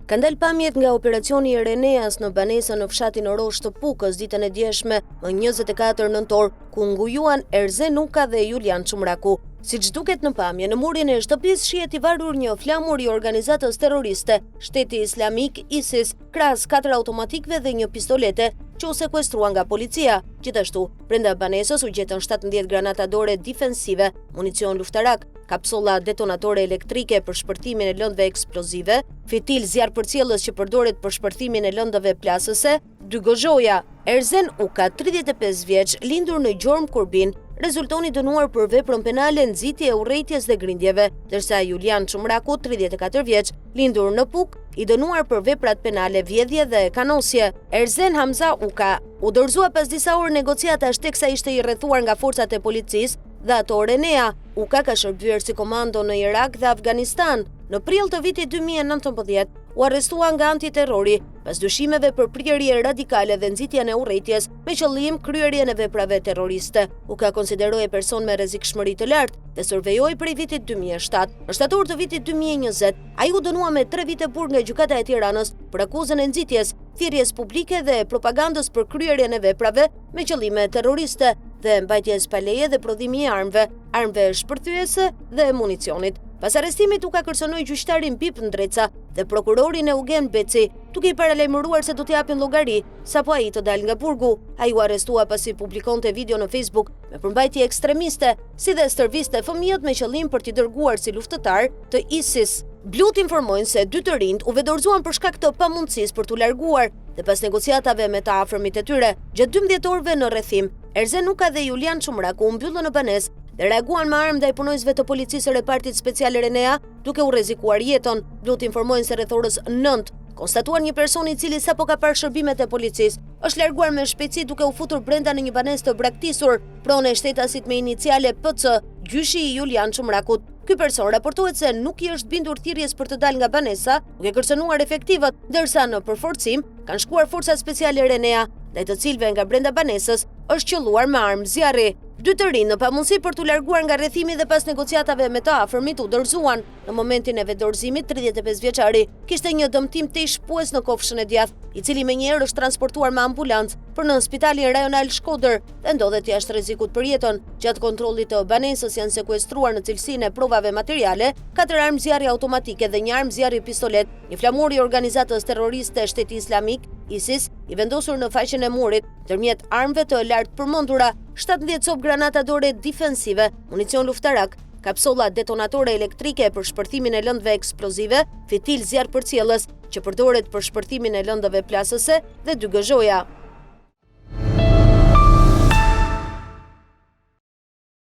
Ka ndal pamjet nga operacioni i Reneas në banesën në fshatin Orosh të Pukës ditën e djeshme më 24 nëntor, ku ngujuan Erzen Uka dhe Julian Çumraku. Siç duket në pamje, në murin e shtëpisë shihet i varur një flamur i organizatës terroriste, Shteti Islamik ISIS, krahas 4 automatikëve dhe një pistolete që u sekuestruan nga policia. Gjithashtu, brenda banesës u gjetën 17 granata dore defensive, municion luftarak, kapsulla detonatore elektrike për shpërtimin e lëndëve eksplozive, fitil zjarrpërcjellës që përdoret për shpërtimin e lëndëve plasëse, 2 gozhoja. Erzen Uka, 35 vjeç, lindur në Gjorm Kurbin, rezultoni dënuar për veprën penale nxitje e urrejtjes dhe grindjeve, ndërsa Julian Çumraku, 34 vjeç, lindur në Puk, i dënuar për veprat penale vjedhje dhe kanosje. Erzen Hamza Uka u dorëzua pas disa orë negociatash teksa ishte i rrethuar nga forcat e policisë dhe ato Renea. Uka ka shërbyer si komando në Irak dhe Afganistan. Në prill të vitit 2019 u arrestua nga antiterrori pas dyshimeve për prirje radikale dhe nxitjen e urrejtjes me qëllim kryerjen e veprave terroriste. Uka konsiderohej person me rrezikshmëri të lartë dhe survejoi prej vitit 2007. Në shtator të vitit 2020, ai u dënua me 3 vite burg nga gjykata e Tiranës për akuzën e nxitjes, thirrjes publike dhe propagandës për kryerjen e veprave me qëllime terroriste dhe mbajtjes pa leje dhe prodhimi i armëve shpërthyese dhe municionit. Pas arrestimit Uka kërcënoi gjyqtarin Pip Ndreca dhe prokurorin Eugen Beci, duke i paralajmëruar se do t'i japin llogari sapo ai të dalë nga burgu. Ai u arrestua pasi publikonte video në Facebook me përmbajtje ekstremiste, si dhe stërviste fëmijët me qëllim për t'i dërguar si luftëtar të ISIS. Blut informojnë se 2 të rinjt u vedorzuan për shkak të pamundësisë për t'u larguar dhe pas negociatave me të afërmit e tyre. Gjatë 12 orëve në rrethim, Erzen Uka dhe Julian Çumraku u mbyllën në banesë dhe reaguan me armë ndaj punojësve të policisë së repartit special Renea, duke u rrezikuar jetën. Blut informojnë se rreth orës 9 konstatuan një person i cili sapo ka parë shërbimet e policisë, është larguar me shpejtësi duke u futur brenda në një banesë të braktisur, pronë shtetasit me iniciale PC, gjyshi i Julian Çumrakut. Ky person raportohet se nuk i është bindur thirrjes për të dalë nga banesa, duke kërcënuar efektivët, ndërsa në përforcim kanë shkuar forcat speciale Renea, ndaj të cilëve nga brenda banesës është qelluar me armë zjarri. 2 të rinj në pamundësi për t'u larguar nga rrethimi dhe pas negociatave me të afërmit u dorëzuan. Në momentin e vedorzimit, 35 vjeçari kishte një dëmtim të shpues në kofshën e djathtë, i cili menjëherë është transportuar me ambulancë për në spitalin rajonal Shkodër dhe ndodhet jashtë rrezikut për jetën. Gjatë kontrollit të banesës janë sekuestruar në cilësinë e provave materiale 4 armë zjarri automatike dhe 1 armë zjarri pistolet, një flamur i organizatës terroriste Shteti Islamik ISIS, i vendosur në faqen e murit, ndërmjet armëve të lartë përmendura, 17 copë granata dore defensive, municion luftarak, kapsulla detonatore elektrike për shpërtimin e lëndëve eksplozive, fitil zjarrpërcjellës që përdoret për shpërtimin e lëndëve plasëse dhe 2 gozhoja.